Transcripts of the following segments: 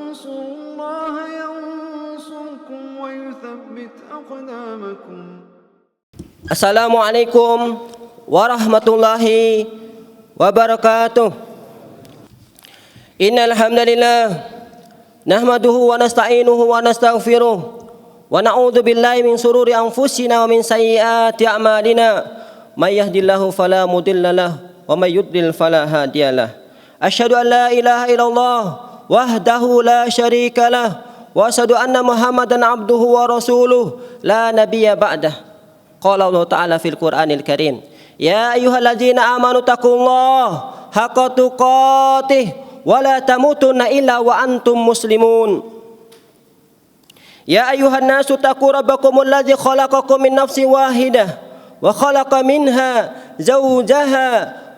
تنصروا الله ينصركم ويثبت أقدامكم. Assalamualaikum warahmatullahi wabarakatuh. Innal hamdalillah nahmaduhu wa nasta'inuhu wa nastaghfiruh wa na'udzu billahi min shururi anfusina wa min sayyiati a'malina. May yahdihillahu fala mudilla lahu wa may yudlil fala hadiyalah. Asyhadu an la ilaha illallah wahdahu la syarika lah wa asyhadu anna Muhammadan abduhu wa rasuluh la nabiyya ba'dah. Qala Allah Ta'ala fil Qur'anil Karim, ya ayyuhalladzina amanu taqullaha haqqa tuqatih wa la tamutunna illa wa antum muslimun. Ya ayyuhan nasu taqu rabbakumul ladzi khalaqakum min nafsin wahidah wa khalaqa minha zawjaha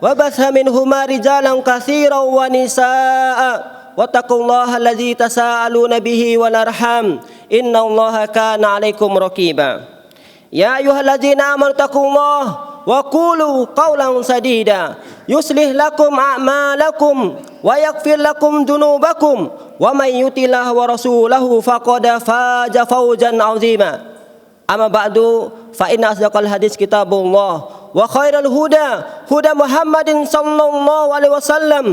wa batha minhuma rijalan katsiran wa nisaa'a wattaqullaha alladzi tasaaluna bihi wal arham innallaha kana 'alaikum raqiba. Ya ayyuhalladzina amanu taqullaha wa qulu qawlan sadida yuslih lakum a'malakum wa yaghfir lakum dhunubakum wa may yuti'illah wa rasulahu faqad faza fawzan 'azima. Amma ba'du fa inna asdaqal hadits kitabullah wa khairal huda huda Muhammadin sallallahu alaihi wasallam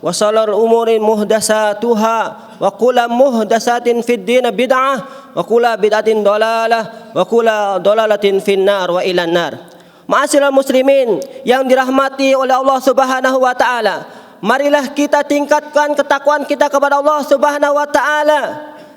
wa shalal umuri muhdatsatuha wa kullu muhdatsatin fid din bid'ah wa kullu bid'atin dhalalah wa kullu dhalalatin finnar wa ilan nar. Ma'asyiral muslimin yang dirahmati oleh Allah Subhanahu wa taala, marilah kita tingkatkan ketakwaan kita kepada Allah Subhanahu wa taala.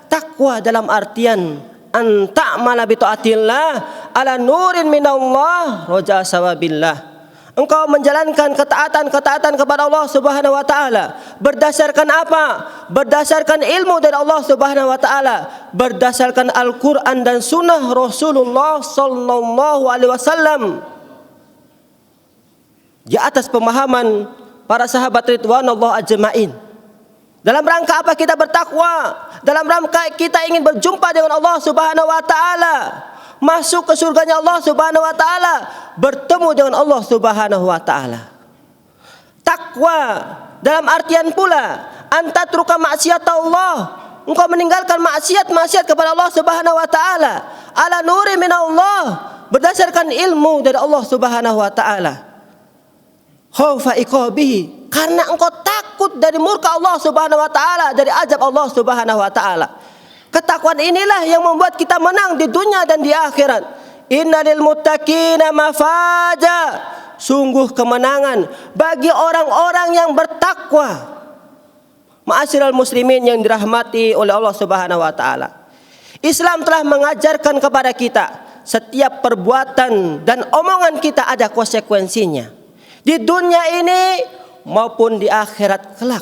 Takwa dalam artian an ta'mala bi taatillah ala nurin minallah raja sawabillah. Engkau menjalankan ketaatan kepada Allah Subhanahu wa taala berdasarkan apa? Berdasarkan ilmu dari Allah Subhanahu wa taala, berdasarkan Al-Qur'an dan sunnah Rasulullah sallallahu alaihi wasallam. Di atas pemahaman para sahabat ridwanullah ajmain. Dalam rangka apa kita bertakwa? Dalam rangka kita ingin berjumpa dengan Allah Subhanahu wa taala, masuk ke surganya Allah Subhanahu wa taala, bertemu dengan Allah Subhanahu wa taala. Takwa dalam artian pula antatruka maksiat Allah, engkau meninggalkan maksiat kepada Allah Subhanahu wa taala ala nuri min Allah, berdasarkan ilmu dari Allah Subhanahu wa taala. Khaufa iqabihi, karena engkau takut dari murka Allah Subhanahu wa taala, dari azab Allah Subhanahu wa taala. Ketakwaan inilah yang membuat kita menang di dunia dan di akhirat. Innalil muttaqina mafaza, sungguh kemenangan bagi orang-orang yang bertakwa. Ma'asyiral muslimin yang dirahmati oleh Allah Subhanahu wa taala, Islam telah mengajarkan kepada kita setiap perbuatan dan omongan kita ada konsekuensinya. Di dunia ini maupun di akhirat kelak.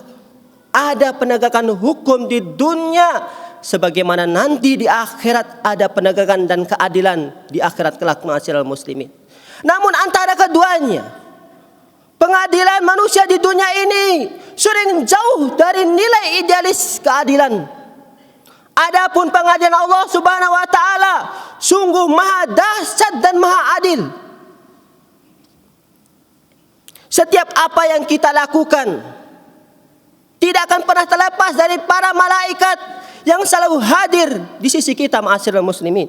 Ada penegakan hukum di dunia, sebagaimana nanti di akhirat ada penegakan dan keadilan di akhirat kelak, ma'asyiral muslimin. Namun antara keduanya, pengadilan manusia di dunia ini sering jauh dari nilai idealis keadilan. Adapun pengadilan Allah Subhanahu wa taala sungguh maha dahsyat dan maha adil. Setiap apa yang kita lakukan tidak akan pernah terlepas dari para malaikat yang selalu hadir di sisi kita, ma'asyiral muslimin.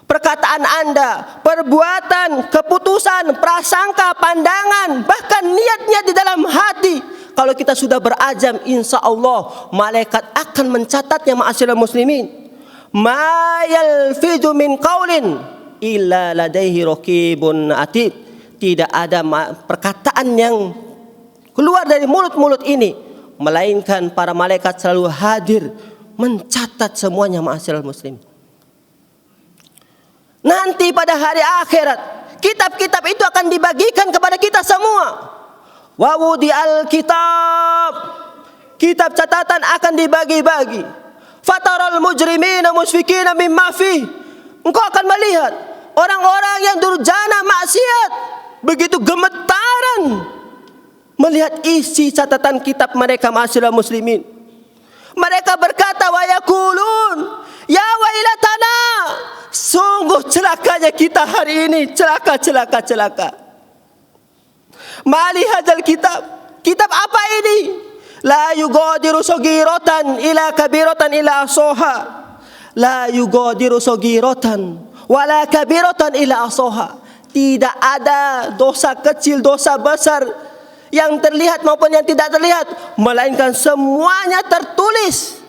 Perkataan Anda, perbuatan, keputusan, prasangka, pandangan, bahkan niat-niat di dalam hati, kalau kita sudah berazam, insya Allah malaikat akan mencatatnya, ma'asyiral muslimin. Ma yalfidu min qaulin illa ladaihi raqibun atid. Tidak ada perkataan yang keluar dari mulut-mulut ini melainkan para malaikat selalu hadir mencatat semuanya, ma'asyiral muslim. Nanti pada hari akhirat kitab-kitab itu akan dibagikan kepada kita semua. Wa wudi'al kitab, kitab catatan akan dibagi-bagi. Fataral mujrimina musfikina mimma fi, engkau akan melihat orang-orang yang durjana maksiat begitu gemetaran melihat isi catatan kitab mereka, ma'asyiral muslimin. Mereka berkata, wa yaqulun ya wailatana, sungguh celakanya kita hari ini, celaka. Mali hadzal kitab, kitab apa ini? La yugadiru saghiratan ila kabiratan ila ahsaha. La yugadiru saghiratan wala kabiratan ila ahsaha. Tidak ada dosa kecil, dosa besar yang terlihat maupun yang tidak terlihat, melainkan semuanya tertulis.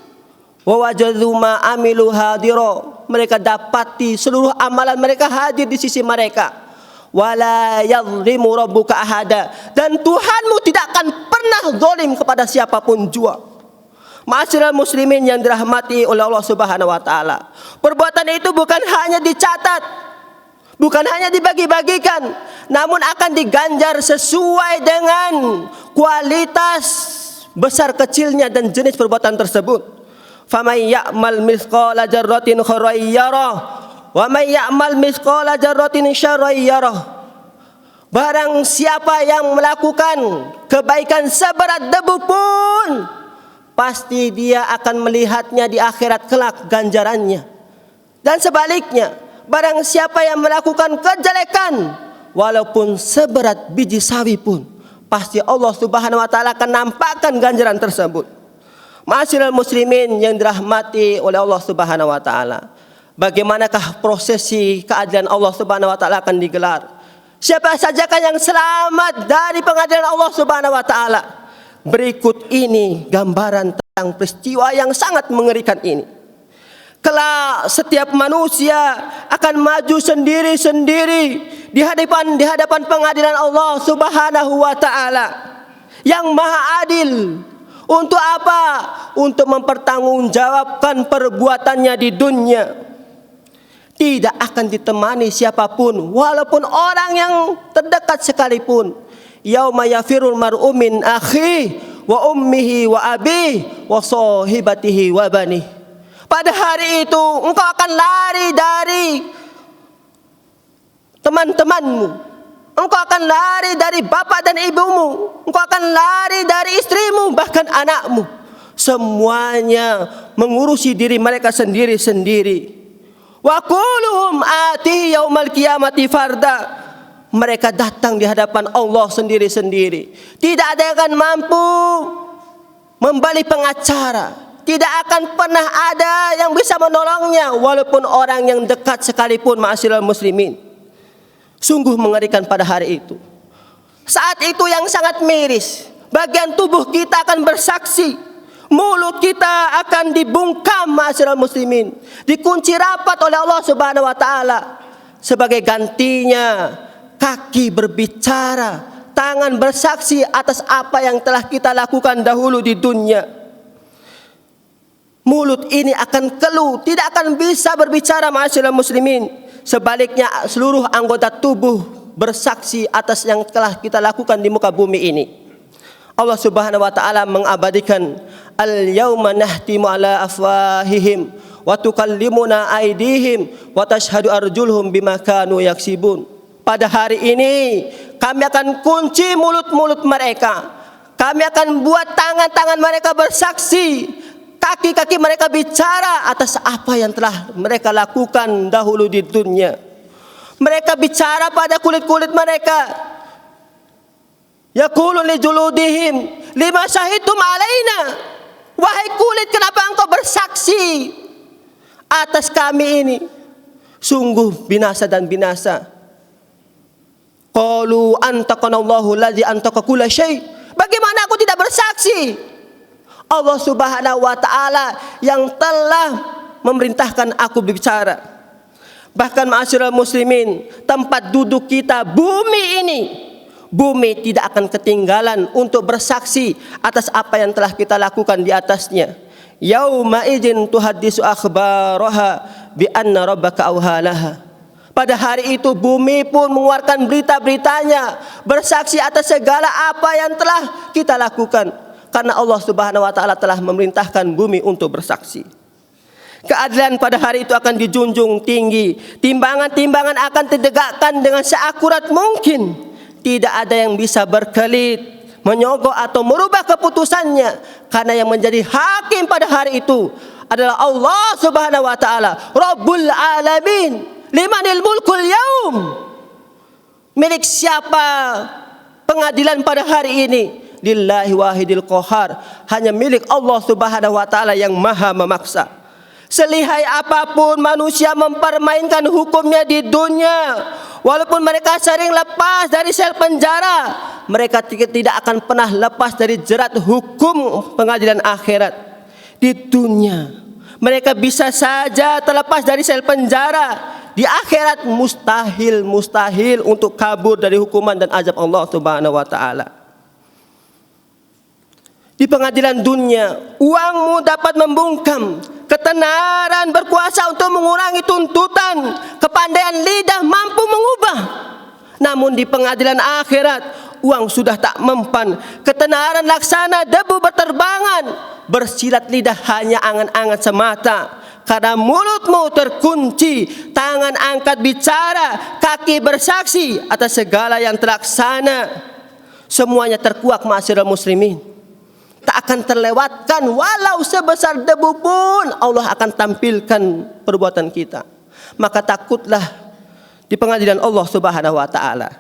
Wa wajadu ma amilu hadira. Mereka dapati seluruh amalan mereka hadir di sisi mereka. Wala yadhlimu rabbuka ahada. Dan Tuhanmu tidak akan pernah zalim kepada siapapun jua. Ma'asyiral muslimin yang dirahmati oleh Allah Subhanahu wa taala. Perbuatan itu bukan hanya dicatat, bukan hanya dibagi-bagikan, namun akan diganjar sesuai dengan kualitas besar kecilnya dan jenis perbuatan tersebut. Faman ya'mal mithqala dzarratin khairan yarah wa man ya'mal mithqala dzarratin syarran yarah. Barang siapa yang melakukan kebaikan seberat debu pun, pasti dia akan melihatnya di akhirat kelak ganjarannya. Dan sebaliknya, barang siapa yang melakukan kejelekan walaupun seberat biji sawi pun, pasti Allah Subhanahu wa taala akan nampakkan ganjaran tersebut. Ma'asyiral muslimin yang dirahmati oleh Allah Subhanahu wa taala. Bagaimanakah prosesi keadilan Allah Subhanahu wa taala akan digelar? Siapa sajakah yang selamat dari pengadilan Allah Subhanahu wa taala? Berikut ini gambaran tentang peristiwa yang sangat mengerikan ini. Kelak setiap manusia akan maju sendiri-sendiri di hadapan pengadilan Allah Subhanahu wa taala yang Maha Adil. Untuk apa? Untuk mempertanggungjawabkan perbuatannya di dunia. Tidak akan ditemani siapapun, walaupun orang yang terdekat sekalipun. Yauma yafirul mar'u min akhi wa ummihi wa abihi wa sahibatihi wa bani. Pada hari itu engkau akan lari dari teman-temanmu. Engkau akan lari dari bapak dan ibumu. Engkau akan lari dari istrimu, bahkan anakmu. Semuanya mengurusi diri mereka sendiri-sendiri. Wa kulluhum atihi yaumal qiyamati farda. Mereka datang di hadapan Allah sendiri-sendiri. Tidak ada yang akan mampu membalik pengacara. Tidak akan pernah ada yang bisa menolongnya, walaupun orang yang dekat sekalipun. Ma'asyiral muslimin, sungguh mengerikan pada hari itu. Saat itu yang sangat miris, bagian tubuh kita akan bersaksi, mulut kita akan dibungkam, ma'asyiral muslimin, dikunci rapat oleh Allah Subhanahu wa taala. Sebagai gantinya, kaki berbicara, tangan bersaksi atas apa yang telah kita lakukan dahulu di dunia. Mulut ini akan keluh, tidak akan bisa berbicara, ma'asyiral muslimin. Sebaliknya seluruh anggota tubuh bersaksi atas yang telah kita lakukan di muka bumi ini. Allah Subhanahu wa taala mengabadikan, al-yauma nahtimu ala afwahihim wa tukallimuna aydihim wa tashhadu arjuluhum bima kanu yaksibun. Pada hari ini kami akan kunci mulut-mulut mereka. Kami akan buat tangan-tangan mereka bersaksi, kaki-kaki mereka bicara atas apa yang telah mereka lakukan dahulu di dunia. Mereka bicara pada kulit-kulit mereka. Yaqulu li juludihim lima syahidtum alaina. Wahai kulit, kenapa engkau bersaksi atas kami ini? Sungguh binasa dan binasa. Qalu antaqanallahu allazi antaqa kulla syai'. Bagaimana aku tidak bersaksi? Allah Subhanahu wa taala yang telah memerintahkan aku berbicara. Bahkan ma'asyiral muslimin, tempat duduk kita, bumi ini, bumi tidak akan ketinggalan untuk bersaksi atas apa yang telah kita lakukan di atasnya. Yauma idzin tuhaddisu akhbaraha bi anna rabbaka awhalaha. Pada hari itu bumi pun mengeluarkan berita-beritanya, bersaksi atas segala apa yang telah kita lakukan. Karena Allah Subhanahu wa taala telah memerintahkan bumi untuk bersaksi. Keadilan pada hari itu akan dijunjung tinggi. Timbangan-timbangan akan ditegakkan dengan seakurat mungkin. Tidak ada yang bisa berkelit, menyogok atau merubah keputusannya. Karena yang menjadi hakim pada hari itu adalah Allah Subhanahu wa taala, Rabbul Alamin. Limanil mulkul yaum. Milik siapa pengadilan pada hari ini? lillahi wahidil qahar, hanya milik Allah Subhanahu wa taala yang maha memaksa. Selihai apapun manusia mempermainkan hukumnya di dunia, walaupun mereka sering lepas dari sel penjara, mereka tidak akan pernah lepas dari jerat hukum pengadilan akhirat. Di dunia mereka bisa saja terlepas dari sel penjara, di akhirat mustahil untuk kabur dari hukuman dan azab Allah Subhanahu wa taala. Di pengadilan dunia, uangmu dapat membungkam, ketenaran berkuasa untuk mengurangi tuntutan, kepandaian lidah mampu mengubah. Namun di pengadilan akhirat, uang sudah tak mempan, ketenaran laksana debu berterbangan, bersilat lidah hanya angan-angan semata. Karena mulutmu terkunci, tangan angkat bicara, kaki bersaksi atas segala yang terlaksana. Semuanya terkuak, ma'asyiral muslimin. Tak akan terlewatkan, walau sebesar debu pun Allah akan tampilkan perbuatan kita. Maka takutlah di pengadilan Allah Subhanahu wa taala.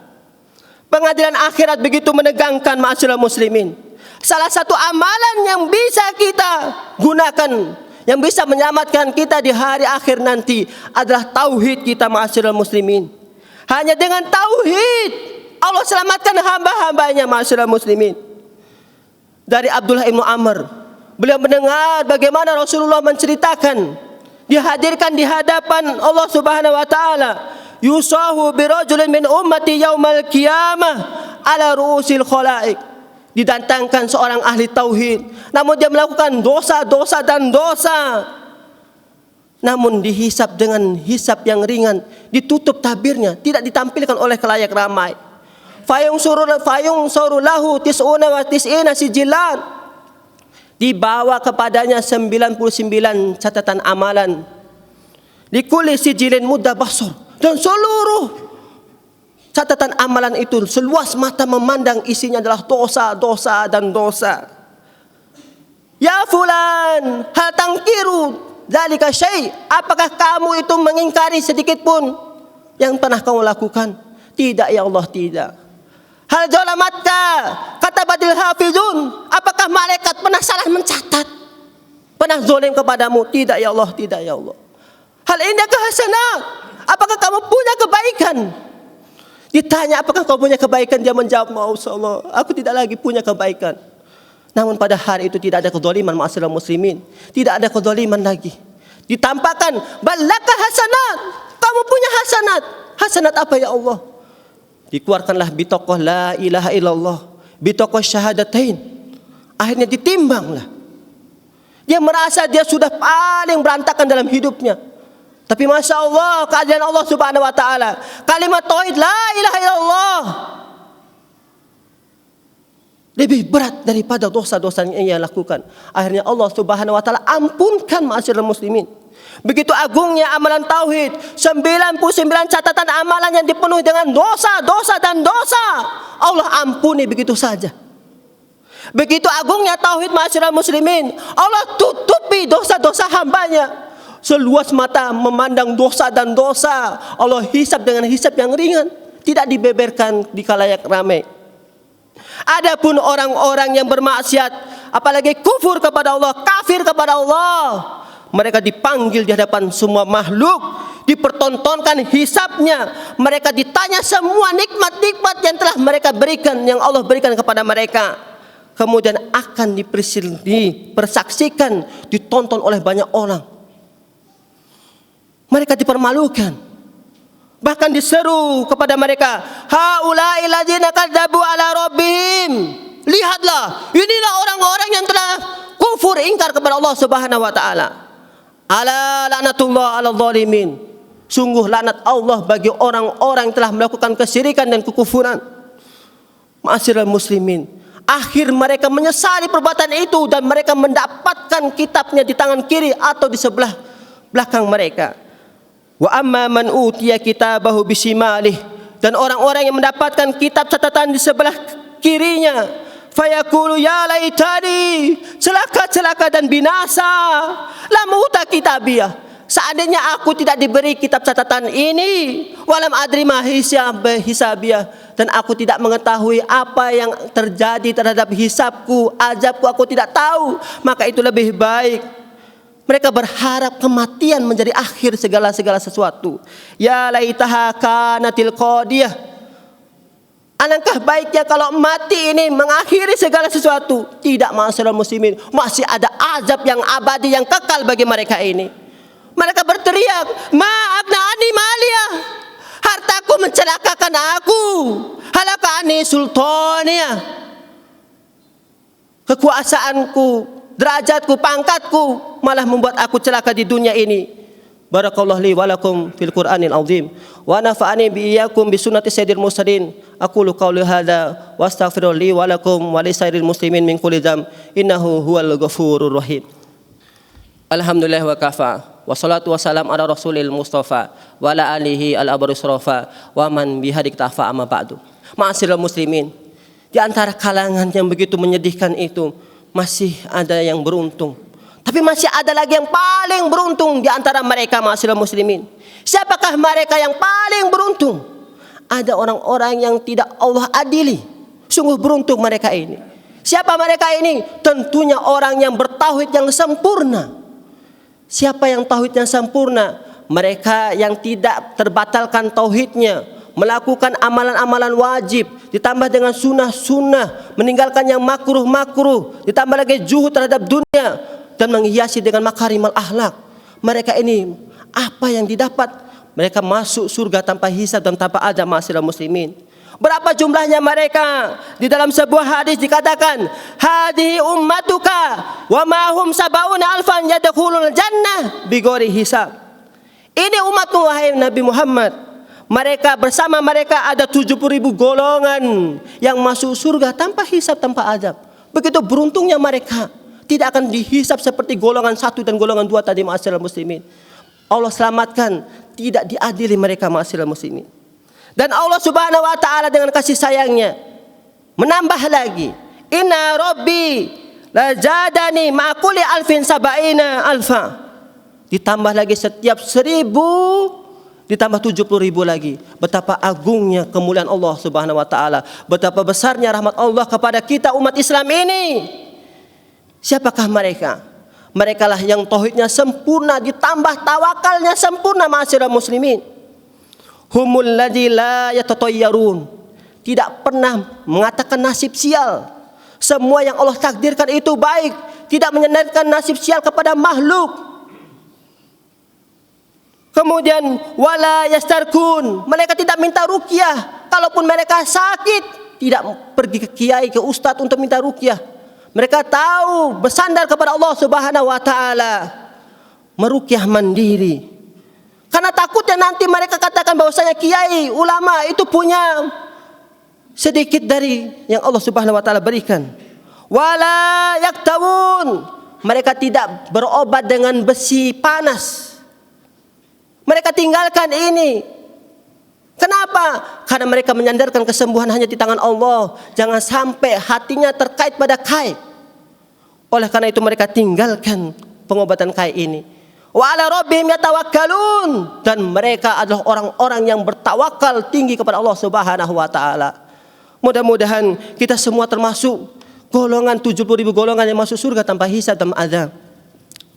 Pengadilan akhirat begitu menegangkan, ma'asyiral muslimin. Salah satu amalan yang bisa kita gunakan, yang bisa menyelamatkan kita di hari akhir nanti adalah tauhid kita, ma'asyiral muslimin. Hanya dengan tauhid Allah selamatkan hamba-hambanya, ma'asyiral muslimin. Dari Abdullah ibnu Amr, beliau mendengar bagaimana Rasulullah menceritakan, dihadirkan di hadapan Allah Subhanahu wa taala, yusahu birajulin min ummati yaumal qiyamah ala ru'usil khalaik. Didatangkan seorang ahli tauhid, namun dia melakukan dosa-dosa dan dosa, namun dihisap dengan hisap yang ringan, ditutup tabirnya, tidak ditampilkan oleh khalayak ramai. Fayung suru lahu tis'una wa tis'ina sijilan. Dibawa kepadanya 99 catatan amalan. Likulli sijilin mudda basar. Dan seluruh catatan amalan itu seluas mata memandang isinya adalah dosa, dosa dan dosa. Ya fulan, hal tangkiru dzalika syai'. Apakah kamu itu mengingkari sedikit pun yang pernah kamu lakukan? Tidak ya Allah, tidak. Hal zalamatka katabatil hafizun. Apakah malaikat pernah salah mencatat? Pernah zalim kepadamu? Tidak ya Allah, tidak ya Allah. Hal indaka hasanat. Apakah kamu punya kebaikan? Ditanya apakah kamu punya kebaikan, dia menjawab, "Ma'asallah, aku tidak lagi punya kebaikan." Namun pada hari itu tidak ada kezaliman, ma'asyiral muslimin. Tidak ada kezaliman lagi. Ditampakkan, balaka hasanat. Kamu punya hasanat. Hasanat apa ya Allah? Dikeluarkanlah bitokoh la ilaha illallah, bitokoh syahadatain. Akhirnya ditimbanglah. Dia merasa dia sudah paling berantakan dalam hidupnya. Tapi masya Allah, keadilan Allah Subhanahu wa taala, kalimat tauhid la ilaha illallah lebih berat daripada dosa-dosa yang ia lakukan. Akhirnya Allah Subhanahu wa taala ampunkan, ma'asyiral muslimin. Begitu agungnya amalan tauhid, 99 catatan amalan yang dipenuhi dengan dosa, dosa dan dosa, Allah ampuni begitu saja. Begitu agungnya tauhid, ma'asyiral muslimin, Allah tutupi dosa-dosa hambanya. Seluas mata memandang dosa dan dosa, Allah hisap dengan hisap yang ringan, tidak dibeberkan di khalayak ramai. Adapun orang-orang yang bermaksiat, apalagi kufur kepada Allah, kafir kepada Allah, mereka dipanggil di hadapan semua makhluk, dipertontonkan hisapnya, mereka ditanya semua nikmat-nikmat yang telah mereka berikan, yang Allah berikan kepada mereka. Kemudian akan dipersaksikan, ditonton oleh banyak orang. Mereka dipermalukan, bahkan diseru kepada mereka, haula'il ladzina kadzabu ala rabbihim. Lihatlah, inilah orang-orang yang telah kufur, ingkar kepada Allah Subhanahu wa taala. Ala laknatullah ala zalimin. Sungguh laknat Allah bagi orang-orang yang telah melakukan kesyirikan dan kekufuran. Ma'asyiral muslimin, akhir mereka menyesali perbuatan itu dan mereka mendapatkan kitabnya di tangan kiri atau di sebelah belakang mereka. Wa amma man utiya kitabahu bisimalih, dan orang-orang yang mendapatkan kitab catatan di sebelah kirinya, fayaqulu ya laitani, celaka dan binasa, lam uta kitabiyah, seandainya aku tidak diberi kitab catatan ini, walam adri ma hisabiyah, dan aku tidak mengetahui apa yang terjadi terhadap hisabku, azabku, aku tidak tahu, maka itu lebih baik. Mereka berharap kematian menjadi akhir segala sesuatu. Ya laitaha kanatil qadiyah. Alangkah baiknya kalau mati ini mengakhiri segala sesuatu. Tidak, ma'asyiral muslimin, masih ada azab yang abadi, yang kekal bagi mereka ini. Mereka berteriak, ma'agna ani maliyah, hartaku mencelakakan aku, halaka ani sultaniya, kekuasaanku, derajatku, pangkatku malah membuat aku celaka di dunia ini. Barakallahu li wa lakum fil Qur'anil azim wa nafa'ani bi iyyakum bi sunnati sayyidil mursalin. Aqulu qawli hadza wa astaghfiru li wa lakum wa li sairil muslimin min kulli dzam innahu huwal ghafurur rahim. Alhamdulillah wa kafa wa salatu wa salam ala rasulil mustafa wa ala alihi al abrus rafa wa man bihadik tafa amma ba'du. Ma'asyiral muslimin, di antara kalangan yang begitu menyedihkan itu masih ada yang beruntung. Tapi masih ada lagi yang paling beruntung di antara mereka, ma'asyiral muslimin. Siapakah mereka yang paling beruntung? Ada orang-orang yang tidak Allah adili. Sungguh beruntung mereka ini. Siapa mereka ini? Tentunya orang yang bertauhid yang sempurna. Siapa yang tauhidnya sempurna? Mereka yang tidak terbatalkan tauhidnya, melakukan amalan-amalan wajib, ditambah dengan sunnah-sunnah, meninggalkan yang makruh-makruh, ditambah lagi zuhud terhadap dunia, dan menghiasi dengan makarimal akhlak. Mereka ini apa yang didapat? Mereka masuk surga tanpa hisab dan tanpa azab, ma'asyiral muslimin. Berapa jumlahnya mereka? Di dalam sebuah hadis dikatakan, hadihi ummatuka wa ma hum sabauna alfan yadkhulul jannah bighairi hisab. Ini umatmu wahai Nabi Muhammad. Mereka bersama mereka ada 70.000 golongan yang masuk surga tanpa hisab, tanpa azab. Begitu beruntungnya mereka. Tidak akan dihisab seperti golongan 1 dan golongan 2 tadi, ma'asyiral muslimin. Allah selamatkan, tidak diadili mereka, ma'asyiral muslimin. Dan Allah Subhanahu wa taala dengan kasih sayangnya menambah lagi, inna rabbi lazadani ma kulli alfin sabaina alfa. Ditambah lagi setiap 1000 ditambah 70.000 lagi. Betapa agungnya kemuliaan Allah Subhanahu wa taala, betapa besarnya rahmat Allah kepada kita umat Islam ini. Siapakah mereka? Mereka lah yang tauhidnya sempurna ditambah tawakalnya sempurna, ma'asyiral muslimin. Humul ladzi la yatatayyarun. Tidak pernah mengatakan nasib sial. Semua yang Allah takdirkan itu baik, tidak menyandarkan nasib sial kepada makhluk. Kemudian wala yastarkun. Mereka tidak minta ruqyah. Kalaupun mereka sakit, tidak pergi ke kiai, ke ustadz untuk minta ruqyah. Mereka tahu bersandar kepada Allah Subhanahu wa taala, meruqyah mandiri. Karena takutnya nanti mereka katakan bahwasanya kiai, ulama itu punya sedikit dari yang Allah Subhanahu wa taala berikan. Wala yaktawun. Mereka tidak berobat dengan besi panas. Mereka tinggalkan ini. Kenapa? Karena mereka menyandarkan kesembuhan hanya di tangan Allah. Jangan sampai hatinya terkait pada kait. Oleh karena itu mereka tinggalkan pengobatan kait ini. Wa ala rabbihim yatawakkalun. Dan mereka adalah orang-orang yang bertawakal tinggi kepada Allah Subhanahu wa taala. Mudah-mudahan kita semua termasuk golongan 70.000 golongan yang masuk surga tanpa hisab dan azab.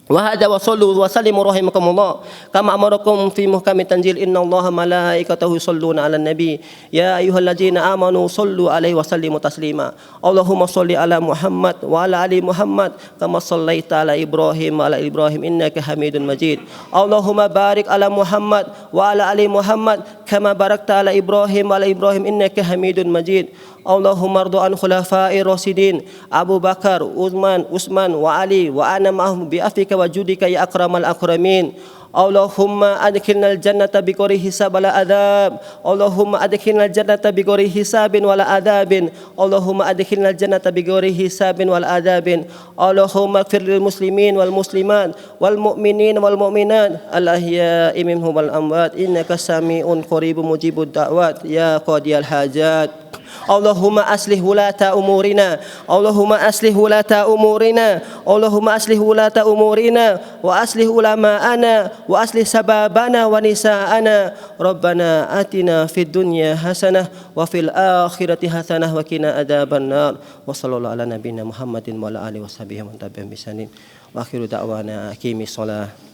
Wa hadza wa sallu wa sallimu rahimakumullah kama amarakum fi muhkami tanzil innallaha malaikatahu yusholluna 'alan nabi ya ayyuhalladzina amanu shollu 'alaihi wa sallimu taslima. Allahumma sholli ala Muhammad wa ala ali Muhammad kama shallaita ala Ibrahim wa ala Ibrahim innaka Hamidun Majid. Allahumma barik ala Muhammad wa ala ali Muhammad kama barakta ala Ibrahim wa ala Ibrahim innaka Hamidun Majid. Allahumma ardu an khulafa'ir rasyidin Abu Bakar, Utsman wa Ali wa ana ma'ahum bi afika wa judika ya akramal akramin. Allahumma adkhilnal jannata bighairi hisab wala adab. Allahumma adkhilnal jannata bighairi hisabin wala adabin. Allahumma adkhilnal jannata bighairi hisabin wala adabin. Allahumma ighfir lil muslimin wal muslimat wal mu'minin wal mu'minat al ahya'i minhum wal amwat innaka sami'un qaribun mujibud da'wat ya qadiyal hajat. Allahumma aslih wulata umurina, Allahumma aslih wulata umurina, Allahumma aslih wulata umurina, wa aslih ulama'ana, wa aslih sababana wa nisa'ana. Rabbana atina fid dunya hasanah wa fil akhirati hasanah wa qina adzabannar. Wa sallallahu ala nabiyyina Muhammadin wa ala alihi washabihi wa tabi'in bisanin. Wa akhiru da'wana aqimis shalah.